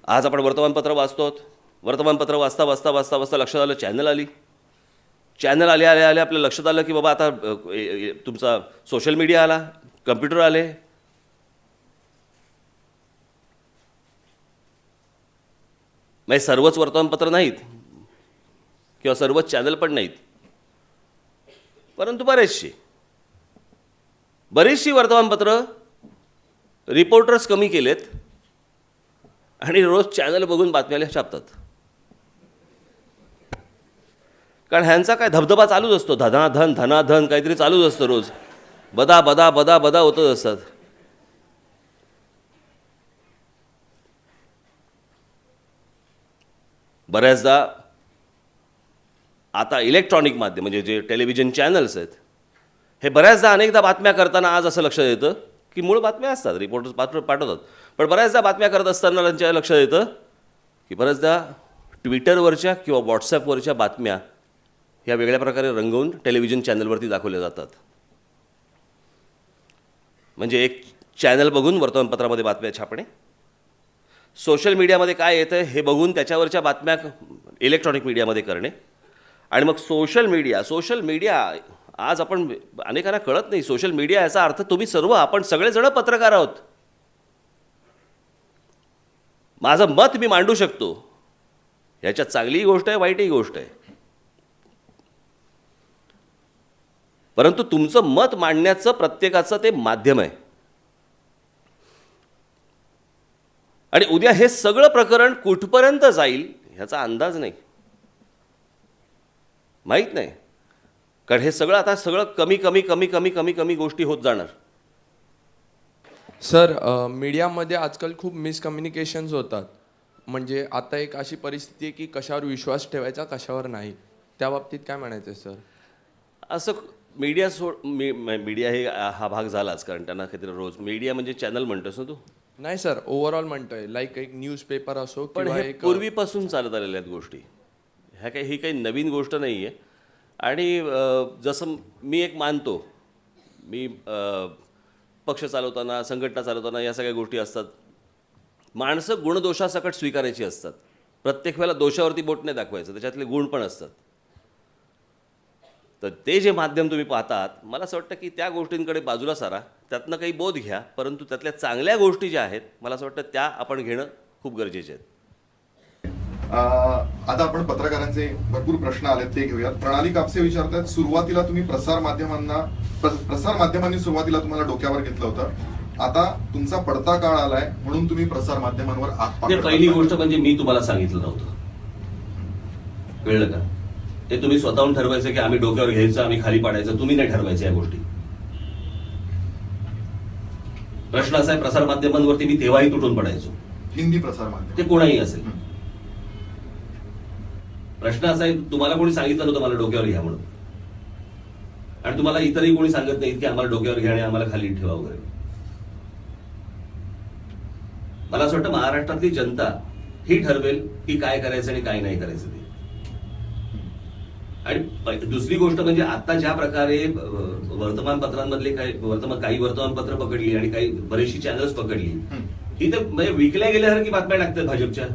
आज आपण वर्तमानपत्र वाचतो. वर्तमानपत्र वाचता वाचता वाचता वाचता लक्षात आलं चॅनल आली. चॅनल आले आले आले आपल्या लक्षात आलं की बाबा आता तुमचा सोशल मीडिया आला, कम्प्युटर आले. म्हणजे सर्वच वर्तमानपत्र नाहीत किंवा सर्वच चॅनल पण नाहीत, परंतु बरीचशी वर्तमानपत्र रिपोर्टर्स कमी केलेत आणि रोज चॅनल बघून बातम्या छापतात. कारण ह्यांचा काय धबधबा चालूच असतो, धनाधन धनाधन काहीतरी चालूच असतं रोज, बदा बदा बदा बदा होतच असतात. बऱ्याचदा आता इलेक्ट्रॉनिक माध्यम म्हणजे जे टेलिव्हिजन चॅनल्स आहेत हे बऱ्याचदा अनेकदा बातम्या करताना आज असं लक्षात येतं की मूळ बातम्या असतात, रिपोर्टर्स पाठवतात, पण बऱ्याचदा बातम्या करत असताना त्यांच्या लक्षात येतं की बऱ्याचदा ट्विटरवरच्या किंवा व्हॉट्सॲपवरच्या बातम्या ह्या वेगळ्या प्रकारे रंगवून टेलिव्हिजन चॅनलवरती दाखवल्या जातात. म्हणजे एक चॅनल बघून वर्तमानपत्रामध्ये बातम्या छापणे, सोशल मीडियामध्ये काय येतं हे बघून त्याच्यावरच्या बातम्या इलेक्ट्रॉनिक मीडियामध्ये करणे, आणि मग सोशल मीडिया आज आपण अनेकांना कळत नाही. सोशल मीडिया याचा अर्थ तुम्ही सर्व, आपण सगळेजण पत्रकार आहोत. माझं मत मी मांडू शकतो, याच्यात चांगलीही गोष्ट आहे वाईटही गोष्ट आहे, परंतु तुमचं मत मांडण्याचं प्रत्येकाचं ते माध्यम आहे. आणि उद्या हे सगळं प्रकरण कुठपर्यंत जाईल ह्याचा अंदाज नाही, माहीत नाही. कारण हे सगळं आता सगळं कमी कमी कमी कमी कमी कमी गोष्टी होत जाणार. सर, मीडियामध्ये आजकाल खूप मिसकम्युनिकेशन्स होतात. म्हणजे आता एक अशी परिस्थिती आहे की कशावर विश्वास ठेवायचा कशावर नाही, त्या बाबतीत काय म्हणायचं आहे सर? असं मीडिया हे हा भाग झालाच, कारण त्यांना काहीतरी रोज मीडिया म्हणजे चॅनल म्हणतोस ना तू? नाही सर, ओव्हरऑल म्हणतोय, लाईक एक न्यूजपेपर असो पण किंवा हे एक पूर्वीपासून चालत आलेल्या आहेत गोष्टी, ही काही नवीन गोष्ट नाही आहे. आणि जसं मी एक मानतो, मी पक्ष चालवताना संघटना चालवताना या सगळ्या गोष्टी असतात. माणसं गुणदोषासकट स्वीकारायची असतात. प्रत्येक वेळेला दोषावरती बोट नाही दाखवायचं, त्याच्यातले गुण पण असतात. तर ते जे माध्यम तुम्ही पाहतात, मला असं वाटतं की त्या गोष्टींकडे बाजूला सारा, त्यातनं काही बोध घ्या, परंतु त्यातल्या चांगल्या गोष्टी ज्या आहेत मला असं वाटतं त्या आपण घेणं खूप गरजेचे आहेत. आता आपण पत्रकारांचे भरपूर प्रश्न आलेत ते घेऊयात. प्रणाली कापसे विचारतात, सुरुवातीला तुम्ही प्रसार माध्यमांनी सुरुवातीला तुम्हाला डोक्यावर घेतलं होतं, आता तुमचा पडता काळ आलाय म्हणून तुम्ही प्रसार माध्यमांवर आग पाडता. पहिली गोष्ट म्हणजे मी तुम्हाला सांगितलं नव्हतं, कळलं का? ते तुम्ही स्वतःहून ठरवायचं की आम्ही डोक्यावर घ्यायचं, आम्ही खाली पाडायचं, तुम्ही नाही ठरवायचं या गोष्टी. प्रश्न असा आहे, प्रसार माध्यमांवरती मी तेव्हाही तुटून पडायचो, हिंदी प्रसार माध्यम ते कोणाही असेल. प्रश्न असा आहे, तुम्हाला कोणी सांगितलं नव्हतं मला डोक्यावर घ्या म्हणून, आणि तुम्हाला इतरही कोणी सांगत नाहीत की आम्हाला डोक्यावर घ्या आणि आम्हाला खाली ठेवा वगैरे. मला असं वाटतं महाराष्ट्रातली जनता ही ठरवेल की काय करायचं आणि काय नाही करायचं ते. आणि दुसरी गोष्ट म्हणजे आता ज्या प्रकारे वर्तमानपत्रांमधले काही वर्तमानपत्र पकडली आणि काही बरीचशी चॅनल्स पकडली, ही तर म्हणजे विकल्या गेल्यासारखी बातम्या टाकतात भाजपच्या,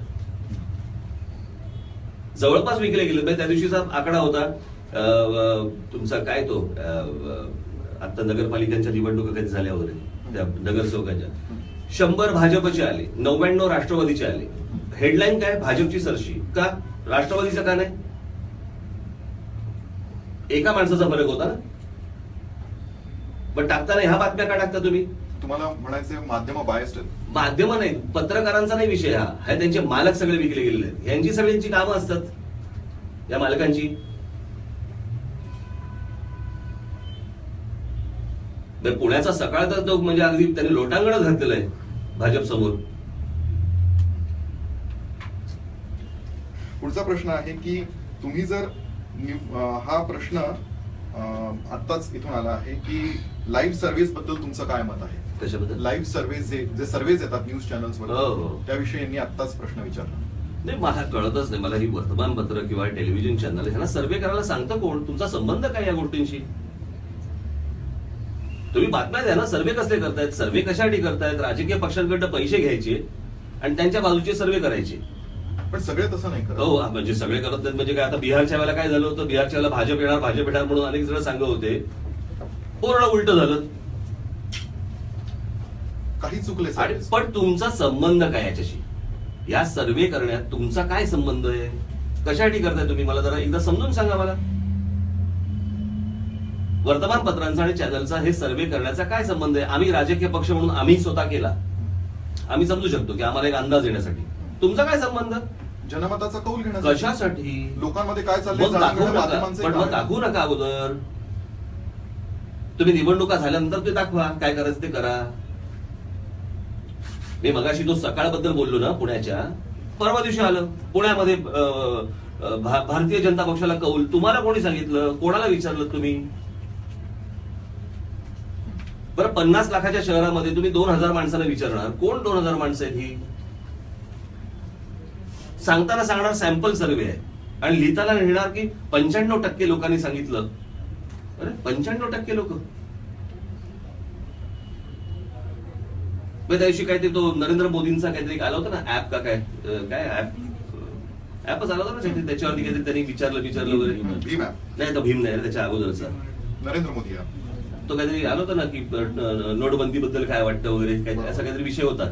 जवळपास विकले गेले. म्हणजे त्या दिवशीचा आकडा होता तुमचा काय तो, आता नगरपालिकांच्या निवडणुका कधी झाल्या वगैरे त्या नगरसेवकांच्या, 100 भाजपचे आले, 99 राष्ट्रवादीचे आले. हेडलाईन काय? भाजपची सरशी. का? राष्ट्रवादीचं का नाही? एका माणसाचा फरक होता ना. पण टाकताना ह्या बातम्या का टाकता तुम्ही? तुम्हाला म्हणायचं माध्यम बायस्ड आहेत. माध्यम नाही, पत्रकारांचा नाही विषय हा त्यांचे मालक सगळे विकले गेलेले आहेत. यांची सगळ्यांची कामं असतात या मालकांची. पुण्याचा सकाळ तर तो म्हणजे अगदी त्यांनी लोटांगणच घातलेलं आहे भाजप समोर. पुढचा प्रश्न आहे की तुम्ही जर हा प्रश्न आत्ताच इथून आला आहे की लाईव्ह सर्व्हिस बद्दल तुमचं काय मत आहे? कशाबद्दल? लाईव्ह सर्व्हिस जे सर्व्हिस येतात न्यूज चॅनल्सवर, त्याविषयी यांनी आत्ताच प्रश्न विचारला. नाही, मला कळतच नाही. मला ही वर्तमानपत्र किंवा टेलिव्हिजन चॅनल ह्यांना सर्व्हे करायला सांगतं कोण? तुमचा संबंध काय या गोष्टींशी? तुम्ही बातम्या द्या ना, सर्व्हे कसले करतायत, सर्व्हे कशासाठी करतायत? राजकीय पक्षांकडनं पैसे घ्यायचे आणि त्यांच्या बाजूचे सर्वे करायचे. पण सगळे तसं नाही करत. हो, म्हणजे सगळे करत नाहीत म्हणजे काय. आता बिहारच्या वेळेला काय झालं होतं, बिहारच्या वेळेला भाजप येणार म्हणून अनेक जण सांगत होते, पूर्ण उलट झालं. काही चुकले आणि सर्वे. पण तुमचा संबंध काय याच्याशी, या सर्वे करण्यात तुमचा काय संबंध आहे, कशासाठी करताय तुम्ही, मला जरा एकदा समजून सांगा मला. वर्तमानपत्रांचा आणि चॅनलचा हे सर्वे करण्याचा काय संबंध आहे? आम्ही राजकीय पक्ष म्हणून आम्ही स्वतः केला, आम्ही समजू शकतो की आम्हाला एक अंदाज येण्यासाठी. तुमचा काय संबंध? जनमताचा कौल घेण्यासाठी. कशासाठी? लोकांमध्ये काय चाललंय मग जाणून दाखवू घेणं नका, माध्यमांचं पण एक मग आहे. दाखवू नका अगोदर. तुम्ही निवडणुका झाल्यानंतर ते दाखवा, काय करायचं ते करा. मी मगाशी तो सकाळबद्दल बोललो ना, पुण्याच्या, परवा दिवशी आलं पुण्यामध्ये भारतीय जनता पक्षाला कौल. तुम्हाला कोणी सांगितलं, कोणाला विचारलं तुम्ही? बरं, 50 लाखाच्या शहरामध्ये तुम्ही 2000 माणसांना विचारणार, कोण 2000 माणसं आहेत ही? सांगताना सांगणार सॅम्पल सर्वे आहे आणि लिहिताना लिहिणार की 95% लोकांनी सांगितलं. अरे 95% लोक. त्या दिवशी काहीतरी तो नरेंद्र मोदींचा काहीतरी आला होता ना ऍप, का काय ऍपच आला होता ना काहीतरी, त्याच्यावरती काहीतरी त्यांनी विचारलं वगैरे. भीम app. नाही, तो भीम नाही, त्याच्या अगोदरचा नरेंद्र मोदी app. तो काहीतरी आला होता ना की नोटबंदी बद्दल काय वाटतं वगैरे, असा काहीतरी विषय होता.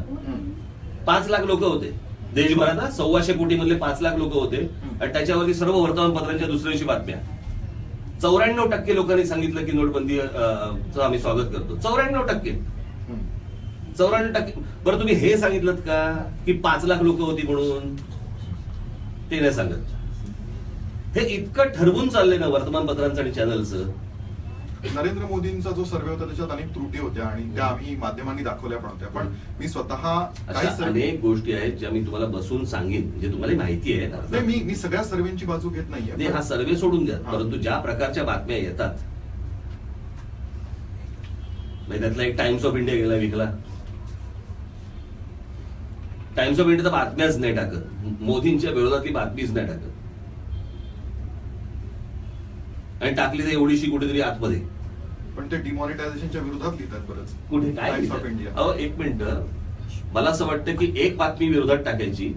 5 लाख लोक होते देशभरात, 125 कोटी मधले 5 लाख लोक होते आणि त्याच्यावरती सर्व वर्तमानपत्रांच्या दुसऱ्या दिवशी बातम्या. 94% लोकांनी सांगितलं की नोटबंदी आम्ही स्वागत करतो. 94%. 94%. बरं, तुम्ही हे सांगितलं का की 5 लाख लोक होती म्हणून? ते नाही सांगत. हे इतकं ठरवून चाललंय ना वर्तमानपत्रांचं आणि चॅनलचं. नरेंद्र मोदींचा जो सर्वे होता त्याच्यात अनेक त्रुटी होत्या आणि त्या आम्ही माध्यमांनी दाखवल्या पण होत्या. पण मी स्वतः काही अशा सर्वे अनेक गोष्टी आहेत ज्या मी तुम्हाला बसून सांगेन, जे तुम्हाला माहिती आहे. नाही, मी सगळ्या सर्वेंची बाजू घेत नाही, नाहीये. हा सर्वे सोडून द्या, हा. परंतु ज्या प्रकारच्या बातम्या येतात, म्हणजे त्यातला एक टाइम्स ऑफ इंडिया गेला विकला. टाइम्स ऑफ इंडिया तर बातम्याच नाही टाकत, मोदींच्या विरोधातली बातमीच नाही टाकत, आणि टाकली तर एवढीशी कुठेतरी आतमध्ये. पण ते डिमॉनिटायझेशनच्या विरोधात लिहितात बरंच. कुठे काय टाइम्स ऑफ लिहितात? इंडिया. अहो, एक मिनिट, मला असं वाटतं की एक बातमी विरोधात टाकायची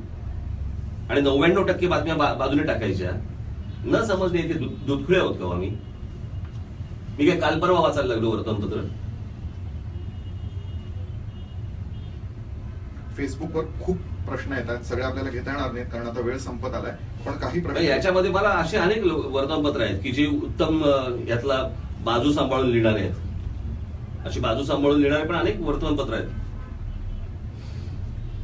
आणि 99% बातम्या बाजूने टाकायच्या. न समजणे इथे दुधखुळे आहोत का आम्ही? मी काय काल परवा वाचायला लागलो वर्तमानपत्र? फेसबुकवर खूप प्रश्न येतात, सगळे आपल्याला घेता येणार नाहीत कारण आता वेळ संपत आलाय. पण काही प्रश्न याच्यामध्ये मला असे अनेक वर्तमानपत्र आहेत की जे उत्तम यातला बाजू सांभाळून लिहिणारे आहेत. अशी बाजू सांभाळून लिहिणारे पण अनेक वर्तमानपत्र आहेत.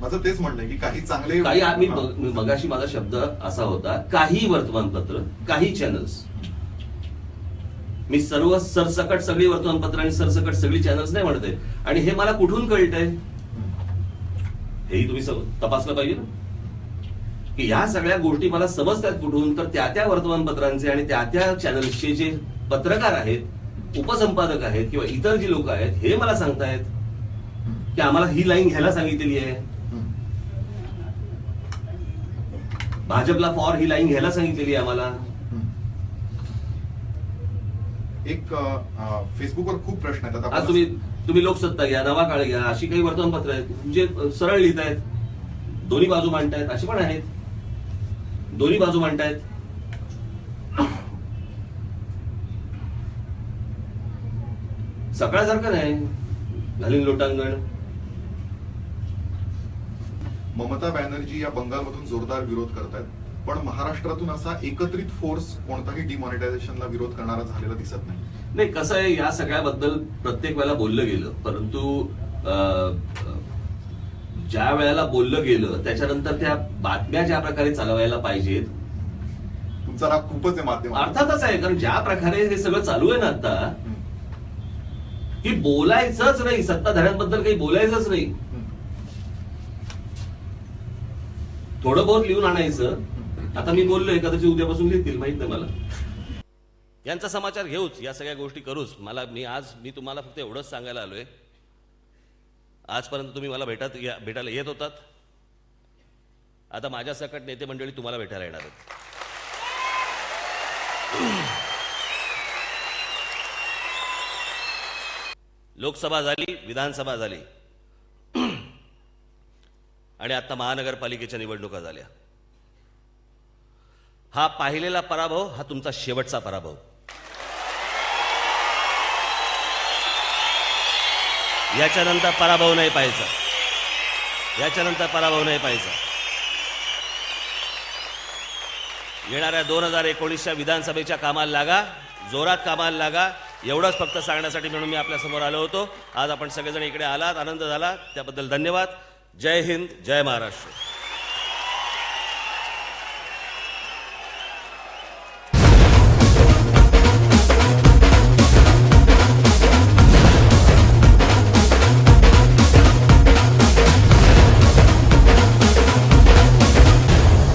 माझं तेच म्हणणं आहे की काही चांगले काही मगाशी माझा शब्द असा होता, काही वर्तमानपत्र, काही चॅनल्स. मी सर्व सरसकट सगळी वर्तमानपत्र आणि सरसकट सगळी चॅनल्स नाही म्हणते. आणि हे मला कुठून कळतंय हेही तुम्ही तपासलं पाहिजे ना, की या सगळ्या गोष्टी मला समजतात कुठून. तर त्या वर्तमानपत्रांचे आणि त्या चॅनल्सचे जे पत्रकार आहेत, उपसंपादक आहेत किंवा इतर जी लोक आहेत, हे मला सांगतायत की आम्हाला ही लाईन घ्यायला सांगितलेली आहे, भाजपला फॉर ही लाईन घ्यायला सांगितलेली आहे आम्हाला. एक फेसबुकवर खूप प्रश्न येतात. आज तुम्ही लोकसत्ता घ्या, नवा काळ घ्या, अशी काही वर्तमानपत्र आहेत जे सरळ लिहित आहेत, दोन्ही बाजू मांडतायत. अशी पण आहेत दोन्ही बाजू मांडतायत. सकाळसारखं नाही घालीन लोटांगण. ममता बॅनर्जी या बंगालमधून जोरदार विरोध करतायत, पण महाराष्ट्रातून असा एकत्रित फोर्स कोणताही डिमॉनिटायझेशनला विरोध करणारा झालेला दिसत नाही. नाही, कसं आहे, या सगळ्याबद्दल प्रत्येक वेळेला बोललं गेलं, परंतु ज्या वेळेला बोललं गेलं त्याच्यानंतर त्या बातम्या ज्या प्रकारे चालवायला पाहिजेत. तुमचा राग खूपच आहे माध्यम. अर्थातच आहे, कारण ज्या प्रकारे हे सगळं चालू आहे ना आता, की बोलायचंच नाही, सत्ताधाऱ्यांबद्दल काही बोलायचंच नाही, थोडं बहुत लिहून आणायचं. आता मी बोललोय, कदाचित उद्यापासून लिहितील, माहित नाही मला. यांचा समाचार घेऊच, या सगळ्या गोष्टी करूच. मी तुम्हाला फक्त एवढंच सांगायला आलोय, आजपर्यंत तुम्ही मला भेटायला येत होतात, आता माझ्या सकट नेते मंडळी तुम्हाला भेटायला येणार आहेत. लोकसभा झाली, विधानसभा झाली, आणि आता महानगरपालिकेच्या निवडणुका झाल्या. हा पाहिलेला पराभव हा तुमचा शेवटचा पराभव. याच्यानंतर पराभव नाही पाहायचा. याच्यानंतर पराभव नाही पाहायचा. येणाऱ्या 2019च्या विधानसभेच्या कामाला लागा, जोरात कामाला लागा, एवढंच फक्त सांगण्यासाठी म्हणून मी आपल्यासमोर आलो होतो. आज आपण सगळेजण इकडे आलात, आनंद झाला, त्याबद्दल धन्यवाद. जय हिंद, जय महाराष्ट्र.